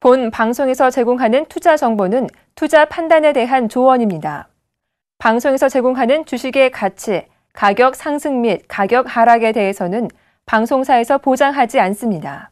본 방송에서 제공하는 투자 정보는 투자 판단에 대한 조언입니다. 방송에서 제공하는 주식의 가치, 가격 상승 및 가격 하락에 대해서는 방송사에서 보장하지 않습니다.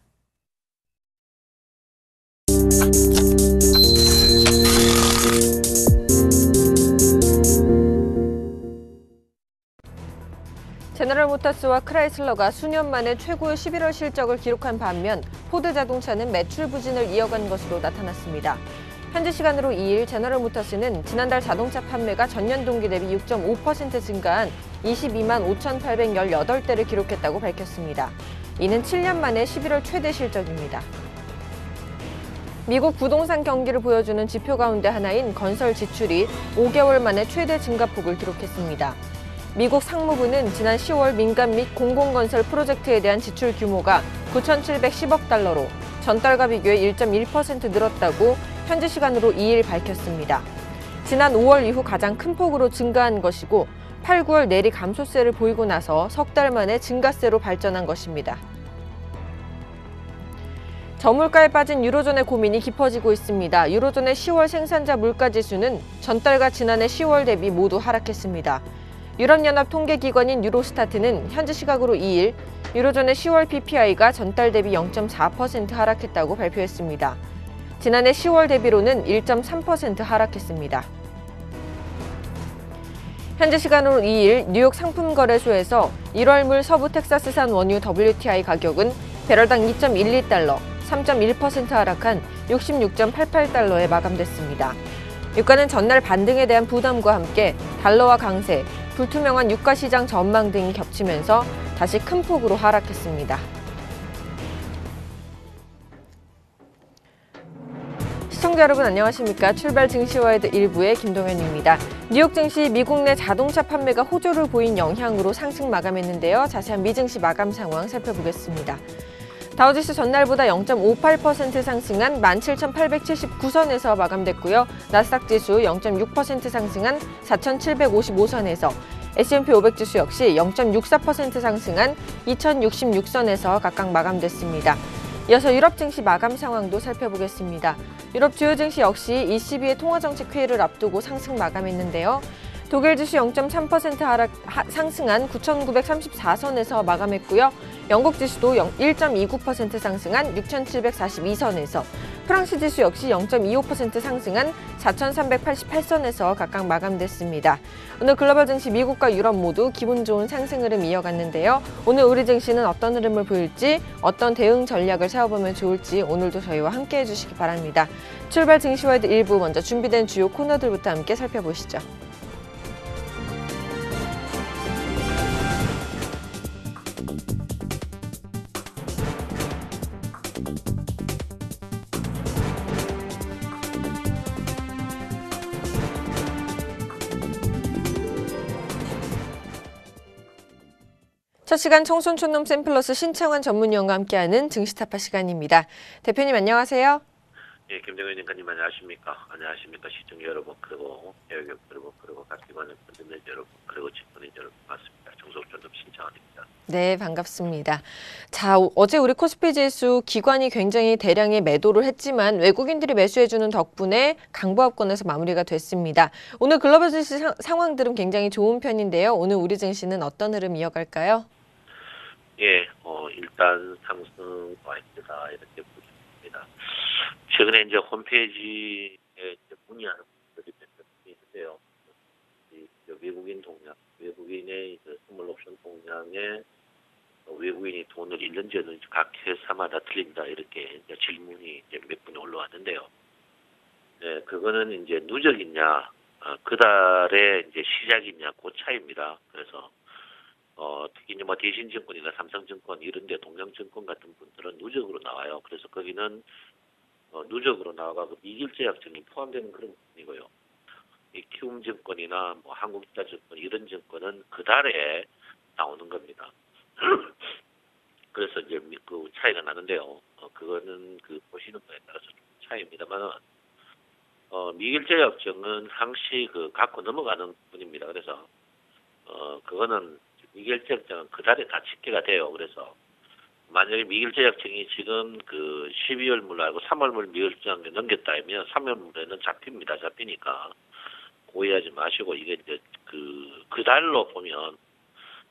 제너럴모터스와 크라이슬러가 수년 만에 최고의 11월 실적을 기록한 반면 포드자동차는 매출 부진을 이어간 것으로 나타났습니다. 현지 시간으로 2일 제너럴모터스는 지난달 자동차 판매가 전년 동기 대비 6.5% 증가한 22만 5,818대를 기록했다고 밝혔습니다. 이는 7년 만에 11월 최대 실적입니다. 미국 부동산 경기를 보여주는 지표 가운데 하나인 건설 지출이 5개월 만에 최대 증가폭을 기록했습니다. 미국 상무부는 지난 10월 민간 및 공공건설 프로젝트에 대한 지출 규모가 9,710억 달러로 전달과 비교해 1.1% 늘었다고 현지 시간으로 2일 밝혔습니다. 지난 5월 이후 가장 큰 폭으로 증가한 것이고 8, 9월 내리 감소세를 보이고 나서 석 달 만에 증가세로 발전한 것입니다. 저물가에 빠진 유로존의 고민이 깊어지고 있습니다. 유로존의 10월 생산자 물가지수는 전달과 지난해 10월 대비 모두 하락했습니다. 유럽연합 통계기관인 유로스타트는 현지 시각으로 2일 유로존의 10월 PPI가 전달 대비 0.4% 하락했다고 발표했습니다. 지난해 10월 대비로는 1.3% 하락했습니다. 현지 시간으로 2일 뉴욕 상품거래소에서 1월물 서부 텍사스산 원유 WTI 가격은 배럴당 2.12달러, 3.1% 하락한 66.88달러에 마감됐습니다. 유가는 전날 반등에 대한 부담과 함께 달러와 강세, 불투명한 유가 시장 전망 등이 겹치면서 다시 큰 폭으로 하락했습니다. 시청자 여러분 안녕하십니까? 출발 증시와이드 1부의 김동현입니다. 뉴욕 증시 미국 내 자동차 판매가 호조를 보인 영향으로 상승 마감했는데요. 자세한 미증시 마감 상황 살펴보겠습니다. 다우지수 전날보다 0.58% 상승한 17,879선에서 마감됐고요. 나스닥 지수 0.6% 상승한 4,755선에서 S&P 500 지수 역시 0.64% 상승한 2,066선에서 각각 마감됐습니다. 이어서 유럽 증시 마감 상황도 살펴보겠습니다. 유럽 주요 증시 역시 ECB의 통화정책회의를 앞두고 상승 마감했는데요. 독일 지수 0.3% 상승한 9,934선에서 마감했고요. 영국 지수도 1.29% 상승한 6,742선에서 프랑스 지수 역시 0.25% 상승한 4,388선에서 각각 마감됐습니다. 오늘 글로벌 증시 미국과 유럽 모두 기분 좋은 상승 흐름 이어갔는데요. 오늘 우리 증시는 어떤 흐름을 보일지, 어떤 대응 전략을 세워보면 좋을지 오늘도 저희와 함께 해주시기 바랍니다. 출발 증시와이드 1부 먼저 준비된 주요 코너들부터 함께 살펴보시죠. 첫 시간 청순촌놈 샘플러스 신창환 전문위원과 함께하는 증시타파 시간입니다. 대표님 안녕하세요. 예, 김정현 님까님 안녕하십니까? 안녕하십니까? 시청자 여러분, 그리고 여객 여러분, 그리고 각 기관의 분들 여러분, 그리고 직원인 여러분 반갑습니다. 청순촌놈 신창환입니다. 네, 반갑습니다. 자, 어제 우리 코스피 지수 기관이 굉장히 대량의 매도를 했지만 외국인들이 매수해주는 덕분에 강보합권에서 마무리가 됐습니다. 오늘 글로벌 증시 상황들은 굉장히 좋은 편인데요. 오늘 우리 증시는 어떤 흐름 이어갈까요? 예, 일단 상승 와이드다 이렇게 보십니다. 최근에 이제 홈페이지에 이제 문의하는 분들이 있는데요. 외국인 동향, 외국인의 선물 옵션 동향에 외국인이 돈을 잃는지 없는지 각 회사마다 틀린다 이렇게 이제 질문이 이제 몇 분이 올라왔는데요. 네, 그거는 이제 누적이냐, 그 달에 이제 시작이냐 그 차이입니다. 그래서 특히 이제 뭐 대신증권이나 삼성증권 이런데 동양증권 같은 분들은 누적으로 나와요. 그래서 거기는 누적으로 나와가지고 미결제약증이 포함되는 그런 부분이고요. 이 키움증권이나 뭐 한국투자증권 이런 증권은 그 달에 나오는 겁니다. 그래서 이제 그 차이가 나는데요. 그거는 그 보시는 거에 따라서 차이입니다만, 미결제약증은 항시 그 갖고 넘어가는 부분입니다. 그래서 그거는 미결제약증은 그 달에 다 집계가 돼요. 그래서 만약에 미결제약청이 지금 그 12월 물 말고 3월 물 미결제약에 넘겼다면 3월 물에는 잡힙니다. 잡히니까 오해하지 마시고 이게 이제 그 달로 보면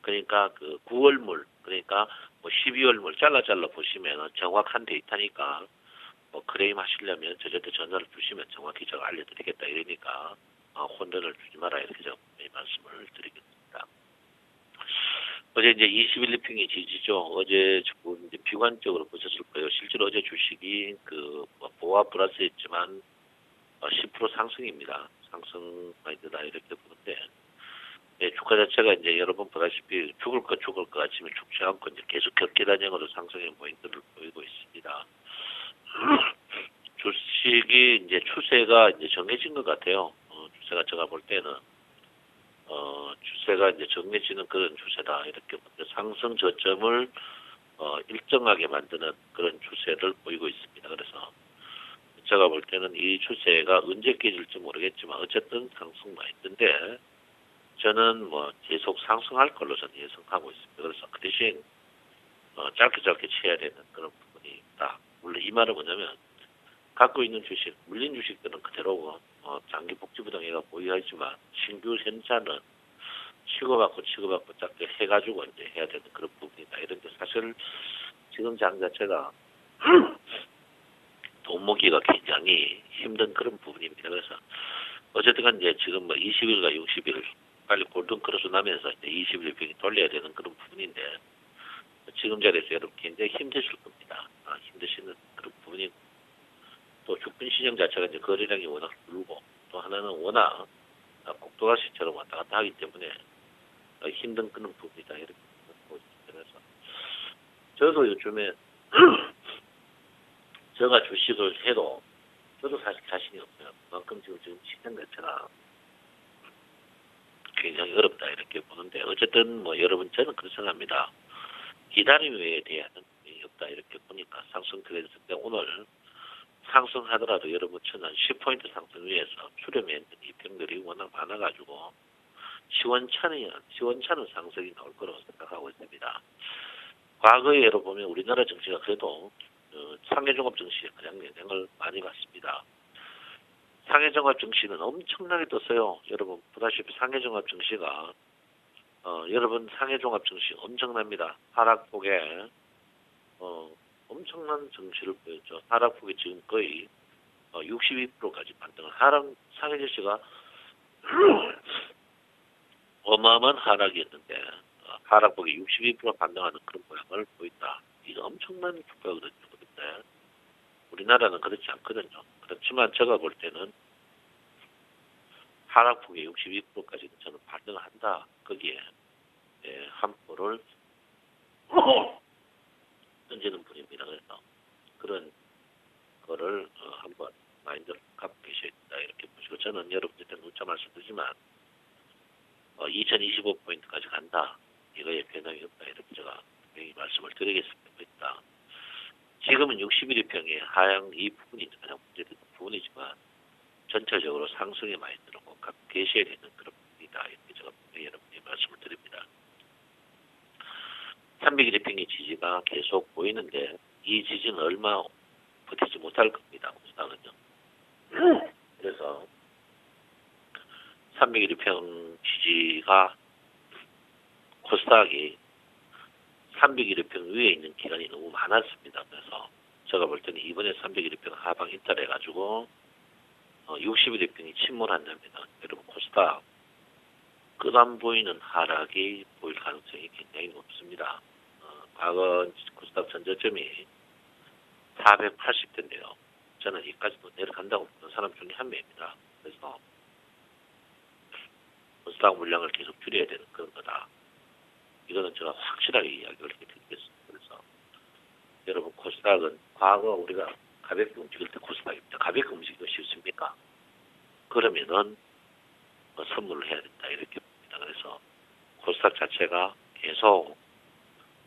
그러니까 그 9월 물 그러니까 뭐 12월 물 잘라 보시면 정확한 데이터니까 뭐 클레임 하시려면 저한테 전화를 주시면 정확히 제가 알려드리겠다 이러니까 혼돈을 주지 마라 이렇게 제가 말씀을 드리겠습니다. 어제 이제 21리핑이 지지죠. 어제 조금 이제 비관적으로 보셨을 거예요. 실제로 어제 주식이 그뭐 보와 플러스였지만 10% 상승입니다. 상승 마인드다 이렇게 보는데 예, 주가 자체가 이제 여러분 보다시피 죽을 것 같지만 죽지 않고 이제 계속 격계단형으로 상승의 모인들을 보이고 있습니다. 주식이 이제 추세가 이제 정해진 것 같아요. 추세가 제가 볼 때는 추세가 이제 정해지는 그런 추세다 이렇게 상승 저점을 일정하게 만드는 그런 추세를 보이고 있습니다. 그래서 제가 볼 때는 이 추세가 언제 깨질지 모르겠지만 어쨌든 상승 마인드인데 저는 뭐 계속 상승할 걸로 저는 예상하고 있습니다. 그래서 그 대신 짧게 쳐야 되는 그런 부분이 있다. 물론 이 말은 뭐냐면 갖고 있는 주식, 물린 주식들은 그대로고 장기 복지부동회가 보유하지만 신규 현자는 치고받고 짧게 해가지고 이제 해야 되는 그런 부분이다. 이런데 사실 지금 장 자체가 돈 모기가 굉장히 힘든 그런 부분입니다. 그래서 어쨌든 이제 지금 뭐 20일과 60일 빨리 골든 크로스 나면서 이제 20일 병이 돌려야 되는 그런 부분인데 지금 자리에서 여러분 굉장히 힘드실 겁니다. 힘드시는 그런 부분이고 또 주권 시장 자체가 이제 거래량이 워낙 줄고 또 하나는 워낙 국도가시처럼 왔다 갔다 하기 때문에 힘든 그런 부분이다 이렇게 보고 있습니다. 그래서 저도 요즘에 제가 주식을 해도 저도 사실 자신이 없어요. 그만큼 지금 시장 자체가 굉장히 어렵다 이렇게 보는데 어쨌든 뭐 여러분 저는 그렇게 생각합니다. 기다림 외에 대한 없다 이렇게 보니까 상승 트렌드 때 오늘 상승하더라도 여러분 저는 10포인트 상승 위에서 수렴에 있는 이평들이 워낙 많아가지고 시원찮은 상승이 나올 거라고 생각하고 있습니다. 과거에 여러분 보면 우리나라 증시가 그래도 상해종합 증시에 가장 영향을 많이 받습니다. 상해종합 증시는 엄청나게 떴어요. 여러분 보다시피 상해종합 증시가 여러분 상해종합 증시 엄청납니다. 하락폭에 엄청난 증시를 보였죠. 하락폭이 지금 거의 62%까지 반등을 상해 증시가 어마어마한 하락이었는데 하락폭이 62% 반등하는 그런 모양을 보인다. 이거 엄청난 주가거든요. 그런데 우리나라는 그렇지 않거든요. 그렇지만 제가 볼 때는 하락폭이 62%까지는 저는 반등을 한다. 거기에 한 포를 던지는 분입니다. 그래서 그런 거를 한번 마인드를 갖고 계셔야 된다. 이렇게 보시고 저는 여러분들한테 누차 말씀드리지만 2025포인트까지 간다. 이거에 변함이 없다. 이렇게 제가 말씀을 드리겠습니다. 지금은 61일평의 하향 이 부분이 가장 문제되는 부분이지만 전체적으로 상승에 많이 들어오고 갖고 계셔야 되는 그런 부분이다. 이렇게 제가 여러분께 말씀을 드립니다. 300일평의 지지가 계속 보이는데 이 지지는 얼마 버티지 못할 겁니다. 코스닥은요. 그래서 301일평 지지가 코스닥이 301일평 위에 있는 기간이 너무 많았습니다. 그래서 제가 볼 때는 이번에 301일평 하방 이탈해가지고 60일평이 침몰한답니다. 여러분 코스닥 끝 안 보이는 하락이 보일 가능성이 굉장히 높습니다. 과거 코스닥 전저점이 480대인데요. 저는 여기까지도 내려간다고 보는 사람 중에 한 명입니다. 그래서 코스닥 물량을 계속 줄여야 되는 그런 거다. 이거는 제가 확실하게 이야기를 해드리겠습니다. 그래서 여러분 코스닥은 과거 우리가 가볍게 움직일 때 코스닥입니다. 가볍게 움직이기 쉽습니까? 그러면은 선물을 해야 된다 이렇게 봅니다. 그래서 코스닥 자체가 계속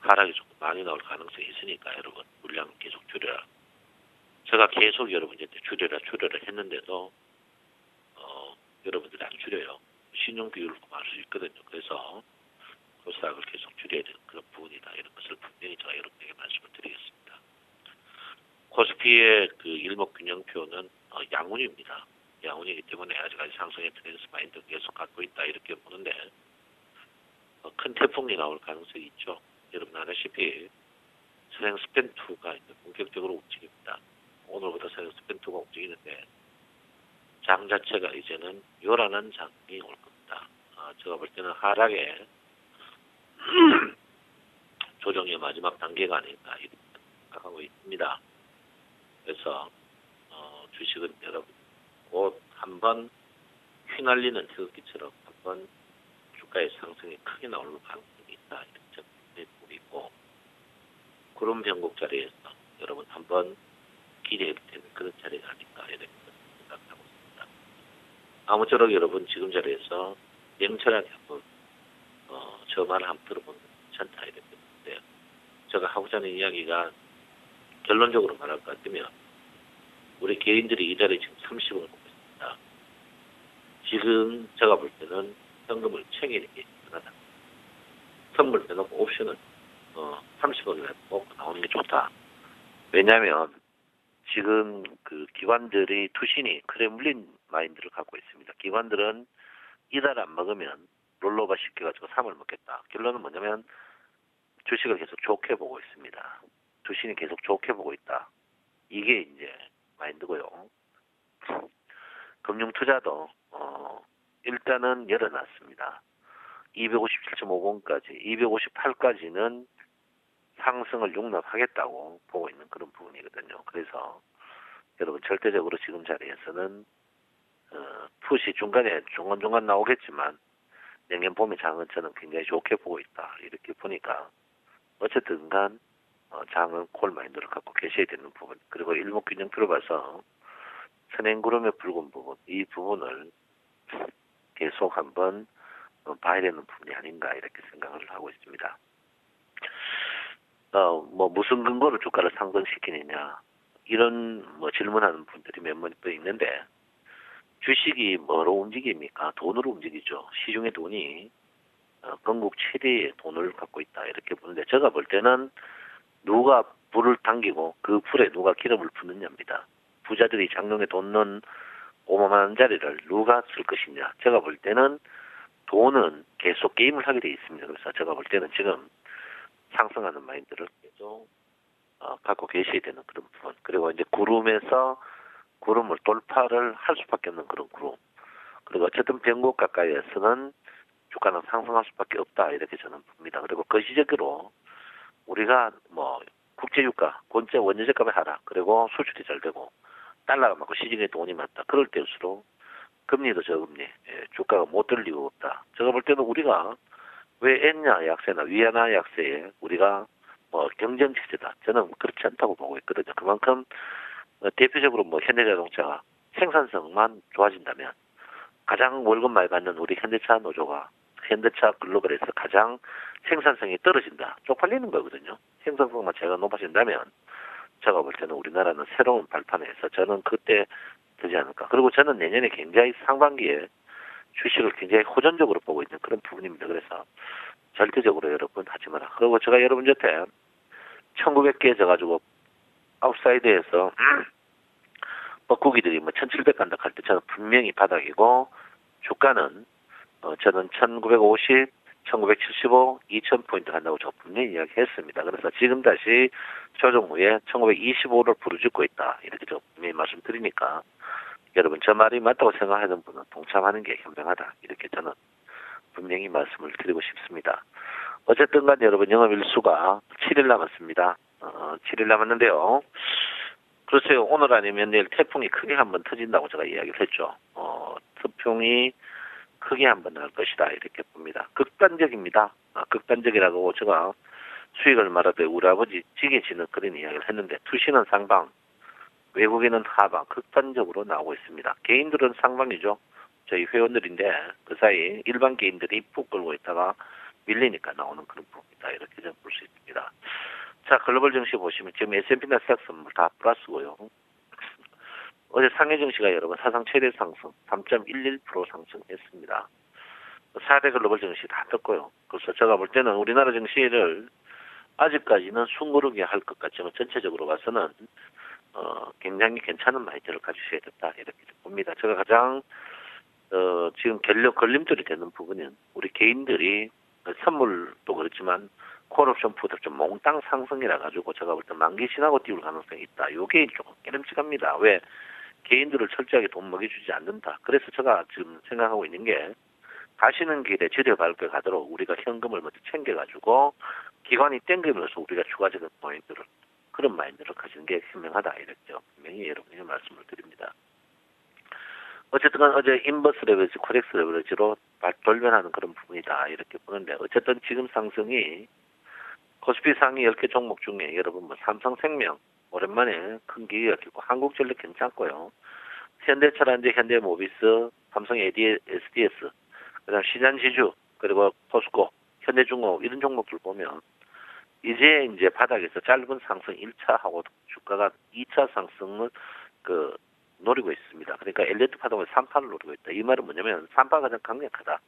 하락이 조금 많이 나올 가능성이 있으니까 여러분 물량을 계속 줄여라. 제가 계속 여러분한테 줄여라 했는데도 여러분들이 안 줄여요. 신용 비율로 말할 수 있거든요. 그래서 코스닥을 계속 줄여야 되는 그런 부분이다. 이런 것을 분명히 제가 여러분에게 말씀을 드리겠습니다. 코스피의 그 일목균형표는 양운입니다. 양운이기 때문에 아직까지 상승의 트렌드 마인드 계속 갖고 있다 이렇게 보는데 큰 태풍이 나올 가능성이 있죠. 여러분 아시다시피 선행 스펜2가 이제 본격적으로 움직입니다. 오늘부터 선행 스펜2가 움직이는데 장 자체가 이제는 요란한 장이 올 겁니다. 제가 볼 때는 하락의 조정의 마지막 단계가 아닌가 이렇게 생각하고 있습니다. 그래서 주식은 여러분 곧 한번 휘날리는 태극기처럼 한번 주가의 상승이 크게 나올 가능성이 있다 이렇게 보이고 그런 변곡 자리에서 여러분 한번 기대해도 되는 그런 자리가 아닌가 이렇게 생각하고 있습니다. 아무쪼록 여러분 지금 자리에서 냉철하게 한번 저 말을 한번 들어보면 괜찮다 이렇게 보는데요. 제가 하고자 하는 이야기가 결론적으로 말할 것 같으면 우리 개인들이 이 자리에 지금 30원을 보고 있습니다. 지금 제가 볼 때는 현금을 챙기는 게 편하다. 선물 빼놓고 옵션을 30원을 꼭 나오는 게 좋다. 왜냐하면 지금 그 기관들이 투신이 크레 물린 마인드를 갖고 있습니다. 기관들은 이달 안 먹으면 롤로바 시켜가지고 3을 먹겠다. 결론은 뭐냐면 주식을 계속 좋게 보고 있습니다. 투신이 계속 좋게 보고 있다. 이게 이제 마인드고요. 금융투자도 일단은 열어놨습니다. 257.50까지, 258까지는 상승을 용납하겠다고 보고 있는 그런 부분이거든요. 그래서 여러분 절대적으로 지금 자리에서는 푸시 중간에 중간중간 나오겠지만 내년 봄의 장은 저는 굉장히 좋게 보고 있다. 이렇게 보니까 어쨌든 간 장은 콜 마인드를 갖고 계셔야 되는 부분, 그리고 일목균형 들어봐서 선행구름의 붉은 부분, 이 부분을 계속 한번 봐야 되는 부분이 아닌가 이렇게 생각을 하고 있습니다. 뭐 무슨 근거로 주가를 상승시키느냐 이런 뭐 질문하는 분들이 몇 번 있는데 주식이 뭐로 움직입니까? 돈으로 움직이죠. 시중의 돈이 건국 최대의 돈을 갖고 있다 이렇게 보는데 제가 볼 때는 누가 불을 당기고 그 불에 누가 기름을 붓느냐입니다. 부자들이 장롱에 돈 넣은 어마어마한 자리를 누가 쓸 것이냐. 제가 볼 때는 돈은 계속 게임을 하게 돼 있습니다. 그래서 제가 볼 때는 지금 상승하는 마인드를 계속 갖고 계셔야 되는 그런 부분. 그리고 이제 구름에서 구름을 돌파를 할 수밖에 없는 그런 구름. 그리고 어쨌든 변곡 가까이에서는 주가는 상승할 수밖에 없다 이렇게 저는 봅니다. 그리고 거시적으로 우리가 뭐 국제유가, 원재 원자재값이 하락, 그리고 수출이 잘 되고 달러가 많고 시중에 돈이 많다. 그럴 때일수록 금리도 저금리, 주가가 못 들 리가 없다. 제가 볼 때는 우리가 왜 엔화 약세나 위안화 약세에 우리가 뭐 경쟁 체제다. 저는 그렇지 않다고 보고 있거든요. 그만큼 대표적으로 뭐 현대자동차가 생산성만 좋아진다면 가장 월급 많이 받는 우리 현대차 노조가 현대차 글로벌에서 가장 생산성이 떨어진다. 쪽팔리는 거거든요. 생산성만 제가 높아진다면 제가 볼 때는 우리나라는 새로운 발판에서 저는 그때 되지 않을까. 그리고 저는 내년에 굉장히 상반기에 주식을 굉장히 호전적으로 보고 있는 그런 부분입니다. 그래서 절대적으로 여러분 하지 마라. 그리고 제가 여러분 곁에 1900개 져가지고 아웃사이드에서 뻐꾸기들이 뭐 1700 간다 할 때 저는 분명히 바닥이고 주가는 저는 1950, 1975, 2000포인트 간다고 저 분명히 이야기했습니다. 그래서 지금 다시 조정 후에 1925를 부르짖고 있다. 이렇게 저 분명히 말씀드리니까 여러분 저 말이 맞다고 생각하는 분은 동참하는 게 현명하다. 이렇게 저는 분명히 말씀을 드리고 싶습니다. 어쨌든 간 여러분 영업일수가 7일 남았습니다. 7일 남았는데요. 글쎄요, 오늘 아니면 내일 태풍이 크게 한번 터진다고 제가 이야기를 했죠. 태풍이 크게 한번 날 것이다. 이렇게 봅니다. 극단적입니다. 극단적이라고 제가 수익을 말할 때 우리 아버지 지게지는 그런 이야기를 했는데 투시는 상방, 외국인은 하방, 극단적으로 나오고 있습니다. 개인들은 상방이죠. 저희 회원들인데 그 사이 일반 개인들이 푹 끌고 있다가 밀리니까 나오는 그런 부분이다. 이렇게 좀 볼 수 있습니다. 자, 글로벌 증시 보시면 지금 S&P나 스닥 선물 다 플러스고요. 어제 상해 증시가 여러분 사상 최대 상승 3.11% 상승했습니다. 4대 글로벌 증시 다 떴고요. 그래서 제가 볼 때는 우리나라 증시를 아직까지는 숨고르게 할 것 같지만 전체적으로 봐서는 굉장히 괜찮은 마인드를 가지셔야 된다 이렇게 봅니다. 제가 가장 지금 걸림돌이 되는 부분은 우리 개인들이 선물도 그렇지만 콜옵션 푸드 좀 몽땅 상승이라 가지고 제가 볼 때 만기 지나고 띄울 가능성이 있다. 요게 조금 깨름직합니다. 왜? 개인들을 철저하게 돈 먹여주지 않는다. 그래서 제가 지금 생각하고 있는 게 가시는 길에 지려밟게 가도록 우리가 현금을 먼저 챙겨가지고 기관이 땡기면서 우리가 추가적인 포인트를 그런 마인드를 가지는 게 현명하다 이랬죠. 분명히 여러분에게 말씀을 드립니다. 어쨌든 어제 인버스 레버리지, 코렉스 레버리지로 돌변하는 그런 부분이다 이렇게 보는데 어쨌든 지금 상승이 코스피 상위 10개 종목 중에 여러분 뭐 삼성생명 오랜만에 큰 기회였고 한국전력 괜찮고요. 현대차란지, 현대모비스, 삼성 SDS, 그다음 시장지주 그리고 포스코, 현대중공업 이런 종목들 보면 이제 바닥에서 짧은 상승 1차하고 주가가 2차 상승을 노리고 있습니다. 그러니까 엘리트 파동의 3파를 노리고 있다. 이 말은 뭐냐면 3파가 가장 강력하다.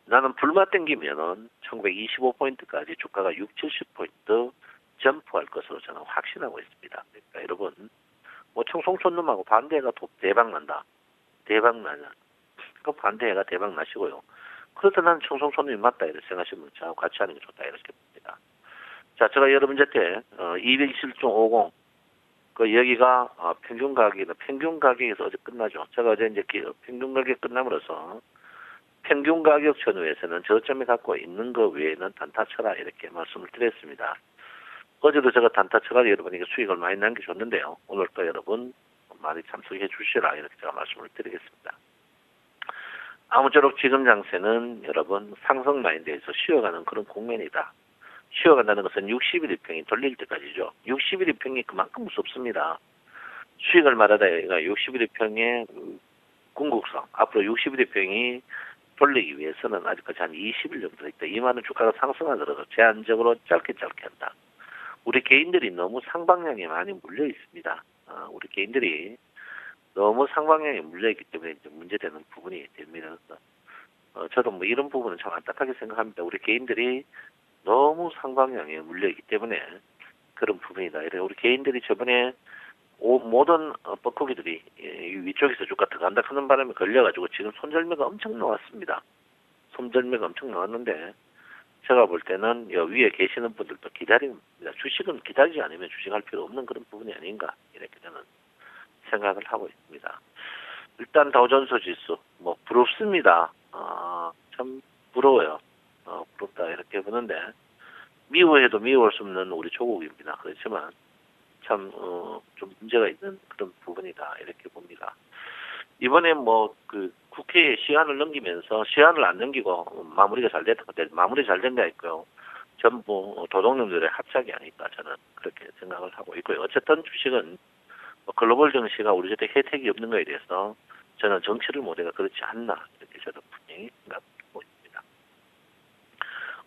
나는 불만 땡기면은 1925포인트까지 주가가 6, 70포인트 점프할 것으로 저는 확신하고 있습니다. 그러니까 여러분 뭐 청송촌놈하고 반대가 대박 난다. 대박 나냐. 그 반대가 대박 나시고요. 그래서 나는 청송촌놈이 맞다 이렇게 생각하시면 저하고 같이 하는 게 좋다 이렇게 봅니다. 자, 제가 여러분 곁에 227.50 여기가 평균 가격에서 어제 끝나죠. 제가 어제 이제 평균 가격 끝남으로써 평균 가격 전후에서는 저점에 갖고 있는 것 외에는 단타 쳐라 이렇게 말씀을 드렸습니다. 어제도 제가 단타 쳐가 여러분에게 수익을 많이 남겨줬는데요. 오늘도 여러분 많이 참석해 주시라 이렇게 제가 말씀을 드리겠습니다. 아무쪼록 지금 장세는 여러분 상승 마인드에서 쉬어가는 그런 국면이다. 쉬어간다는 것은 60일 이평이 돌릴 때까지죠. 60일 이평이 그만큼 무섭습니다. 수익을 말하다 여기가 60일 이평의 궁극성, 앞으로 60일 이평이 돌리기 위해서는 아직까지 한 20일 정도 있다. 이 말은 주가가 상승하더라도 제한적으로 짧게 한다. 우리 개인들이 너무 상방향에 많이 물려 있습니다. 우리 개인들이 너무 상방향에 물려 있기 때문에 이제 문제되는 부분이 됩니다. 저도 뭐 이런 부분은 참 안타깝게 생각합니다. 우리 개인들이 너무 상방향에 물려있기 때문에 그런 부분이다. 우리 개인들이 저번에 모든 뻐꾸기들이 위쪽에서 주가 들어간다 하는 바람에 걸려가지고 지금 손절매가 엄청 나왔습니다. 손절매가 엄청 나왔는데 제가 볼 때는 위에 계시는 분들도 기다립니다. 주식은 기다리지 않으면 주식할 필요 없는 그런 부분이 아닌가 이렇게 저는 생각을 하고 있습니다. 일단 다우존스 지수 뭐 부럽습니다. 참 부러워요. 부럽다 이렇게 보는데 미워해도 미워할 수 없는 우리 조국입니다. 그렇지만 참 좀 문제가 있는 그런 부분이다 이렇게 봅니다. 이번에 국회에 시한을 넘기면서 시한을 안 넘기고 마무리가 잘 됐던 건데 마무리 잘 된 게 있고요. 전부 도둑놈들의 합작이 아닐까 저는 그렇게 생각을 하고 있고요. 어쨌든 주식은 글로벌 증시가 우리 곁에 혜택이 없는 거에 대해서 저는 정치를 모델가 그렇지 않나 이렇게 저도 분명히 생각하고 있습니다.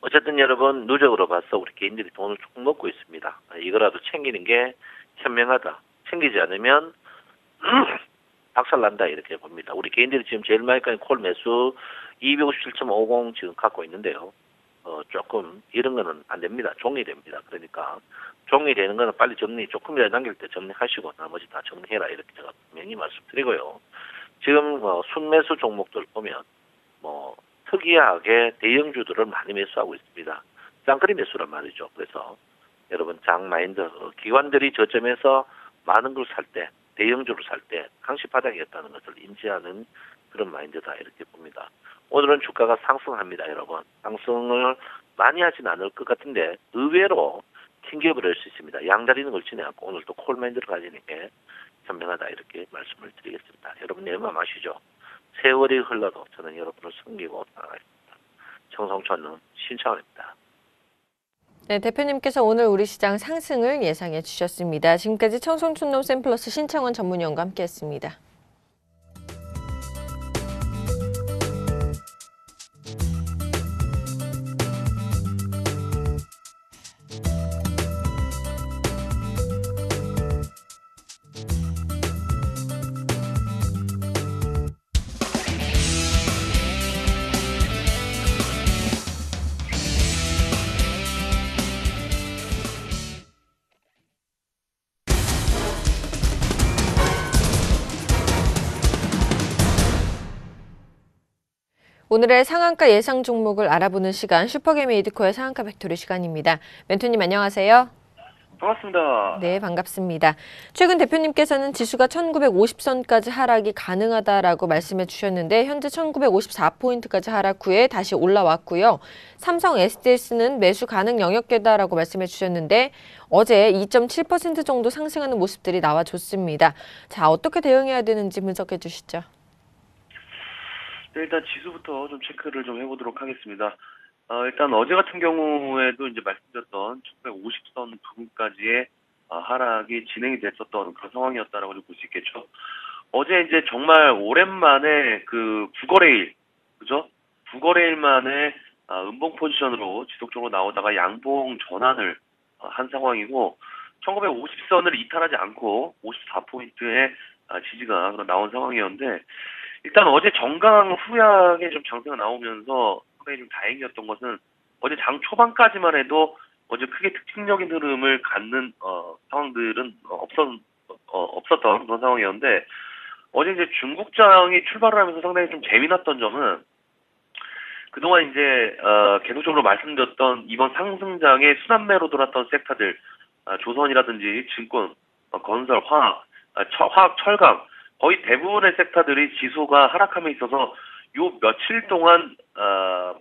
어쨌든 여러분 누적으로 봐서 우리 개인들이 돈을 조금 먹고 있습니다. 이거라도 챙기는 게 현명하다. 챙기지 않으면 박살난다 이렇게 봅니다. 우리 개인들이 지금 제일 많이 가는 콜 매수 257.50 지금 갖고 있는데요. 조금 이런 거는 안 됩니다. 종이됩니다. 그러니까 종이되는 거는 빨리 정리 조금이라도 남길 때 정리하시고 나머지 다 정리해라 이렇게 제가 분명히 말씀드리고요. 지금 순매수 종목들 보면 특이하게 대형주들을 많이 매수하고 있습니다. 쌍끌이 매수란 말이죠. 그래서 여러분 장 마인드 기관들이 저점에서 많은 걸 살 때 대형주를 살 때 강시 바닥이었다는 것을 인지하는 그런 마인드다 이렇게 봅니다. 오늘은 주가가 상승합니다. 여러분 상승을 많이 하진 않을 것 같은데 의외로 튕겨버릴 수 있습니다. 양다리는 걸치내갖고 오늘 또 콜마인드를 가지는 게 현명하다 이렇게 말씀을 드리겠습니다. 여러분 내 마음 아시죠? 세월이 흘러도 저는 여러분을 섬기고 나가겠습니다. 청송촌은 신청합니다. 네, 대표님께서 오늘 우리 시장 상승을 예상해 주셨습니다. 지금까지 청송촌놈 샘플러스 신창원 전문위원과 함께했습니다. 오늘의 상한가 예상 종목을 알아보는 시간 슈퍼게임메이드코의 상한가 팩토리 시간입니다. 멘토님 안녕하세요. 반갑습니다. 네, 반갑습니다. 최근 대표님께서는 지수가 1950선까지 하락이 가능하다라고 말씀해 주셨는데 현재 1954포인트까지 하락 후에 다시 올라왔고요. 삼성 SDS는 매수 가능 영역대다라고 말씀해 주셨는데 어제 2.7% 정도 상승하는 모습들이 나와줬습니다. 자, 어떻게 대응해야 되는지 분석해 주시죠. 네, 일단 지수부터 좀 체크를 좀 해보도록 하겠습니다. 일단 어제 같은 경우에도 이제 말씀드렸던 1950선 부근까지의 하락이 진행이 됐었던 그런 상황이었다라고 볼 수 있겠죠. 어제 이제 정말 오랜만에 그 9거래일, 그죠? 9거래일 만에 음봉 포지션으로 지속적으로 나오다가 양봉 전환을 한 상황이고 1950선을 이탈하지 않고 54포인트의 지지가 나온 상황이었는데 일단 어제 정강 후약에 좀 장세가 나오면서 상당히 좀 다행이었던 것은 어제 장 초반까지만 해도 어제 크게 특징적인 흐름을 갖는 상황들은 없었던 그런 상황이었는데 어제 이제 중국장이 출발을 하면서 상당히 좀 재미났던 점은 그동안 이제 계속적으로 말씀드렸던 이번 상승장의 순환매로 돌았던 섹터들 조선이라든지 증권, 건설, 화학, 철강 거의 대부분의 섹터들이 지수가 하락함에 있어서 요 며칠 동안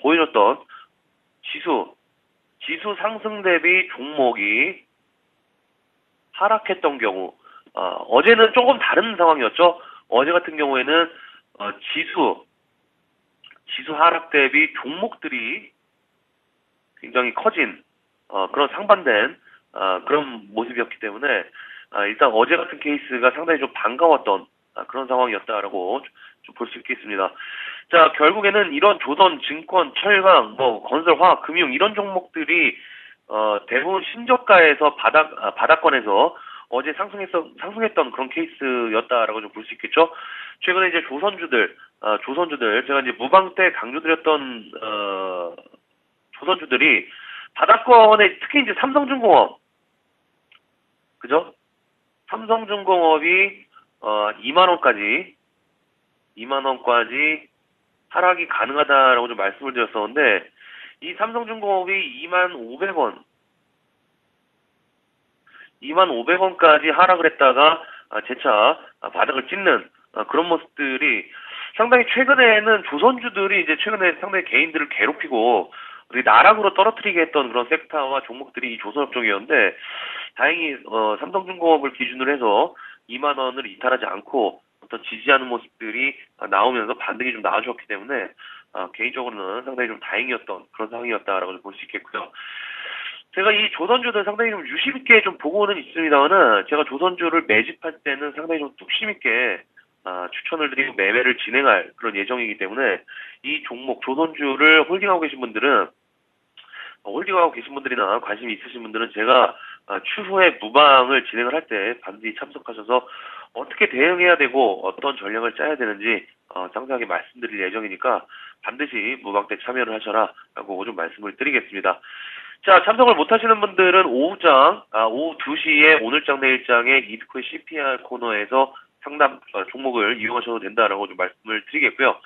보여줬던 지수 상승 대비 종목이 하락했던 경우 어제는 조금 다른 상황이었죠. 어제 같은 경우에는 지수 하락 대비 종목들이 굉장히 커진 그런 상반된 그런 모습이었기 때문에 일단 어제 같은 케이스가 상당히 좀 반가웠던 그런 상황이었다라고 좀 볼 수 있겠습니다. 자, 결국에는 이런 조선, 증권, 철강, 건설, 화학, 금융 이런 종목들이 대부분 신저가에서 바닥권에서 어제 상승했던 그런 케이스였다라고 좀 볼 수 있겠죠. 최근에 이제 조선주들 제가 이제 무방 때 강조드렸던 조선주들이 바닥권에 특히 이제 삼성중공업, 그죠? 삼성중공업이 2만 원까지 하락이 가능하다라고 좀 말씀을 드렸었는데 이 삼성중공업이 2만 500원까지 하락을 했다가 재차 바닥을 찍는 그런 모습들이 상당히 최근에는 조선주들이 이제 최근에 상당히 개인들을 괴롭히고 나락으로 떨어뜨리게 했던 그런 섹터와 종목들이 이 조선업종이었는데 다행히 삼성중공업을 기준으로 해서 2만 원을 이탈하지 않고 어떤 지지하는 모습들이 나오면서 반등이 좀 나와주었기 때문에 개인적으로는 상당히 좀 다행이었던 그런 상황이었다라고 볼 수 있겠고요. 제가 이 조선주들 상당히 좀 유심 있게 좀 보고는 있습니다만은 제가 조선주를 매집할 때는 상당히 좀 뚝심 있게 추천을 드리고 매매를 진행할 그런 예정이기 때문에 이 종목 조선주를 홀딩하고 계신 분들이나 관심이 있으신 분들은 제가 추후에 무방을 진행을 할 때 반드시 참석하셔서 어떻게 대응해야 되고 어떤 전략을 짜야 되는지 상세하게 말씀드릴 예정이니까 반드시 무방 때 참여를 하셔라 라고 좀 말씀을 드리겠습니다. 자, 참석을 못 하시는 분들은 오후 2시에 오늘장 내일장의 이드코의 CPR 코너에서 상담 종목을 이용하셔도 된다라고 좀 말씀을 드리겠고요.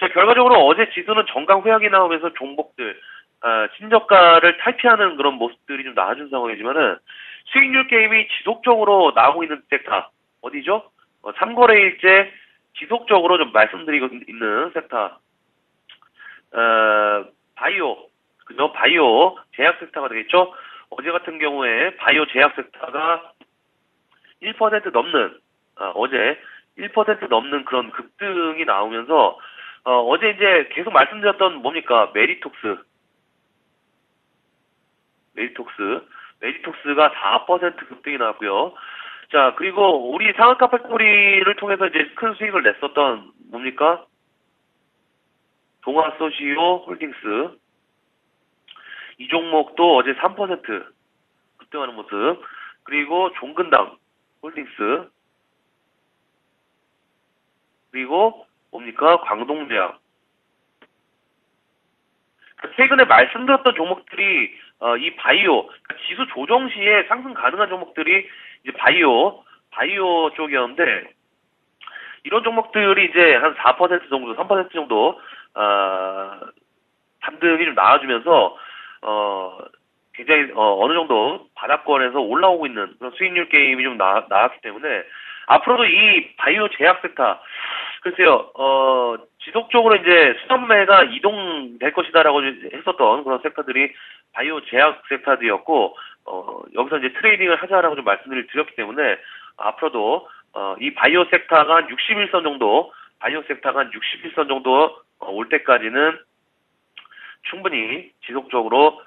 자, 결과적으로 어제 지수는 정강 후약이 나오면서 종목들 신저가를 탈피하는 그런 모습들이 좀 나아진 상황이지만은 수익률 게임이 지속적으로 나오고 있는 섹터 어디죠? 3거래일째 지속적으로 좀 말씀드리고 있는 섹터 바이오, 그죠? 바이오 제약 섹터가 되겠죠? 어제 같은 경우에 바이오 제약 섹터가 1% 넘는 어제 1% 넘는 그런 급등이 나오면서 어제 이제 계속 말씀드렸던 뭡니까? 메리톡스가 4% 급등이 나왔고요. 자, 그리고 우리 상한가 팩토리를 통해서 이제 큰 수익을 냈었던 뭡니까? 동아소시오 홀딩스. 이 종목도 어제 3% 급등하는 모습. 그리고 종근당 홀딩스. 그리고 뭡니까? 광동제약. 최근에 말씀드렸던 종목들이 이 바이오, 지수 조정 시에 상승 가능한 종목들이 이제 바이오 쪽이었는데 이런 종목들이 이제 한 4% 정도, 3% 정도 반등이 좀 나와주면서 굉장히 어느 정도 바닥권에서 올라오고 있는 그런 수익률 게임이 좀 나왔기 때문에 앞으로도 이 바이오 제약 섹터 글쎄요 지속적으로 이제 수산매가 이동될 것이다라고 했었던 그런 섹터들이 바이오 제약 섹터들이었고 여기서 이제 트레이딩을 하자라고 좀 말씀을 드렸기 때문에 앞으로도 이 바이오 섹터가 한 61선 정도 바이오 섹터가 한 61선 정도 올 때까지는 충분히 지속적으로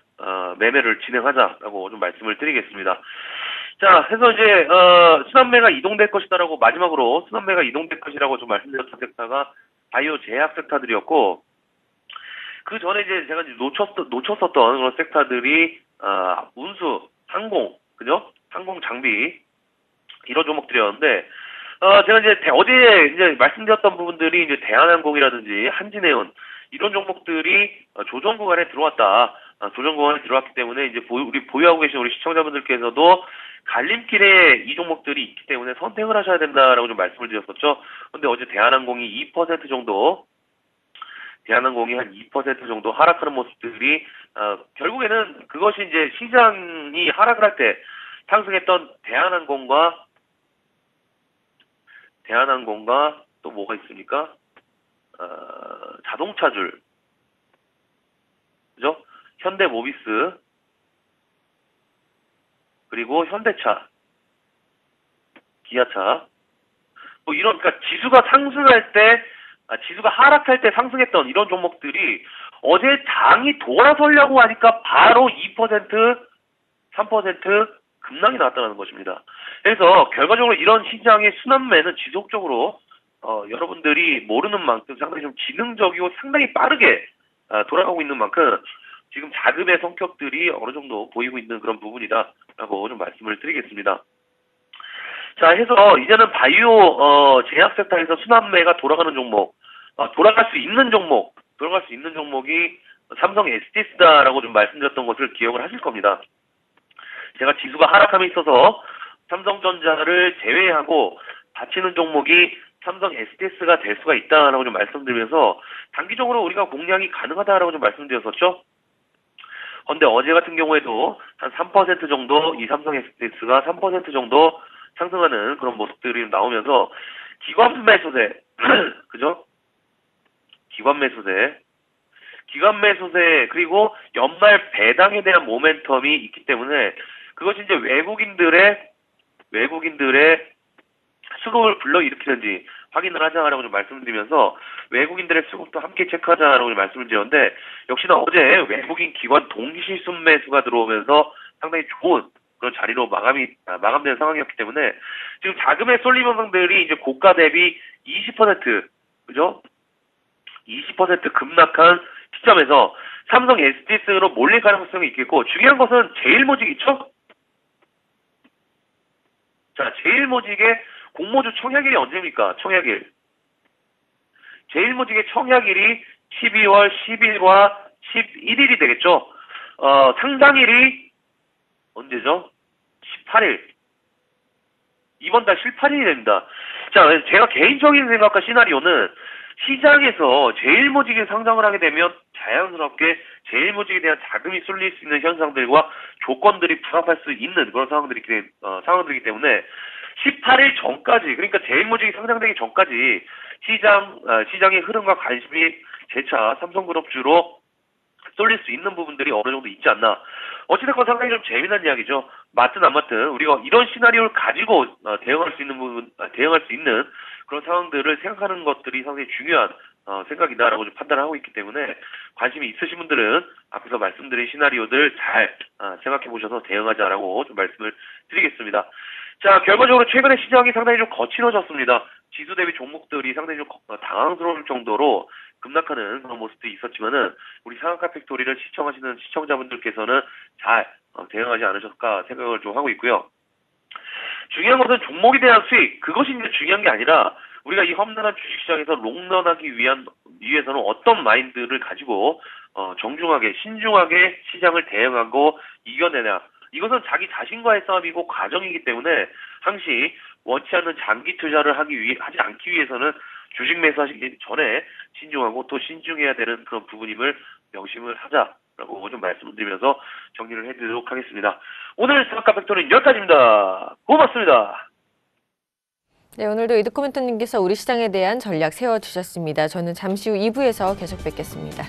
매매를 진행하자라고 좀 말씀을 드리겠습니다. 자, 해서 이제 순환매가 이동될 것이다라고 마지막으로 순환매가 이동될 것이라고 좀 말씀드렸던 섹터가 바이오 제약 섹터들이었고 그 전에 이제 제가 놓쳤었던 그런 섹터들이 운수, 항공, 그죠? 항공 장비 이런 종목들이었는데 제가 이제 어제 이제 말씀드렸던 부분들이 이제 대한항공이라든지 한진해운 이런 종목들이 조정 구간에 들어왔다. 조정 구간에 들어왔기 때문에 이제 우리 보유하고 계신 우리 시청자분들께서도 갈림길에 이 종목들이 있기 때문에 선택을 하셔야 된다라고 좀 말씀을 드렸었죠. 근데 어제 대한항공이 2% 정도 대한항공이 한 2% 정도 하락하는 모습들이 결국에는 그것이 이제 시장이 하락을 할 때 상승했던 대한항공과 또 뭐가 있습니까? 자동차줄, 그죠? 현대모비스, 그리고 현대차, 기아차, 뭐 이런, 그러니까 지수가 상승할 때, 지수가 하락할 때 상승했던 이런 종목들이 어제 장이 돌아서려고 하니까 바로 2%, 3% 급락이 나왔다는 것입니다. 그래서 결과적으로 이런 시장의 순환매는 지속적으로 여러분들이 모르는 만큼 상당히 좀 지능적이고 상당히 빠르게 돌아가고 있는 만큼 지금 자금의 성격들이 어느 정도 보이고 있는 그런 부분이다라고 좀 말씀을 드리겠습니다. 자, 해서 이제는 바이오 제약 섹터에서 순환매가 돌아가는 종목, 돌아갈 수 있는 종목이 삼성 SDS다라고 좀 말씀드렸던 것을 기억을 하실 겁니다. 제가 지수가 하락함에 있어서 삼성전자를 제외하고 받치는 종목이 삼성 SDS가 될 수가 있다라고 좀 말씀드리면서 단기적으로 우리가 공략이 가능하다라고 좀 말씀드렸었죠. 그런데 어제 같은 경우에도 한 3% 정도 이 삼성 SDS가 3% 정도 상승하는 그런 모습들이 나오면서 기관 매수세 그죠? 기관 매수세 그리고 연말 배당에 대한 모멘텀이 있기 때문에 그것이 이제 외국인들의 수급을 불러일으키는지 확인을 하자라고 좀 말씀드리면서 외국인들의 수급도 함께 체크하자라고 말씀을 드렸는데 역시나 어제 외국인 기관 동시 순매수가 들어오면서 상당히 좋은 그런 자리로 마감된 상황이었기 때문에 지금 자금의 쏠림 현상들이 이제 고가 대비 20% 그죠? 20% 급락한 시점에서 삼성 SDS로 몰릴 가능성이 있겠고 중요한 것은 제일모직 있죠? 자, 제일모직의 공모주 청약일이 언제입니까? 청약일. 제일모직의 청약일이 12월 10일과 11일이 되겠죠? 상장일이 언제죠? 18일. 이번 달 18일이 됩니다. 자, 제가 개인적인 생각과 시나리오는 시장에서 제일모직에 상장을 하게 되면 자연스럽게 제일모직에 대한 자금이 쏠릴 수 있는 현상들과 조건들이 부합할 수 있는 그런 상황들이기 때문에 18일 전까지 그러니까 제일모직이 상장되기 전까지 시장의 흐름과 관심이 재차 삼성그룹주로 쏠릴 수 있는 부분들이 어느 정도 있지 않나. 어찌됐건 상당히 좀 재미난 이야기죠. 맞든 안 맞든 우리가 이런 시나리오를 가지고 대응할 수 있는 그런 상황들을 생각하는 것들이 상당히 중요한 생각이다라고 좀 판단하고 있기 때문에 관심이 있으신 분들은 앞에서 말씀드린 시나리오들 잘 생각해 보셔서 대응하자라고 좀 말씀을 드리겠습니다. 자, 결과적으로 최근에 시장이 상당히 좀 거칠어졌습니다. 지수 대비 종목들이 상당히 좀 당황스러울 정도로 급락하는 그런 모습도 있었지만은 우리 상한가 팩토리를 시청하시는 시청자분들께서는 잘 대응하지 않으셨을까 생각을 좀 하고 있고요. 중요한 것은 종목에 대한 수익 그것이 이제 중요한 게 아니라 우리가 이 험난한 주식시장에서 롱런하기 위해서는 어떤 마인드를 가지고 정중하게 신중하게 시장을 대응하고 이겨내냐 이것은 자기 자신과의 싸움이고 과정이기 때문에 항시 원치 않는 장기 투자를 하지 않기 위해서는 주식 매수하시기 전에 신중하고 또 신중해야 되는 그런 부분임을 명심을 하자라고 좀 말씀을 드리면서 정리를 해드리도록 하겠습니다. 오늘 스마카 팩토리는 여기까지입니다. 고맙습니다. 네, 오늘도 이드 코멘터님께서 우리 시장에 대한 전략 세워주셨습니다. 저는 잠시 후 2부에서 계속 뵙겠습니다.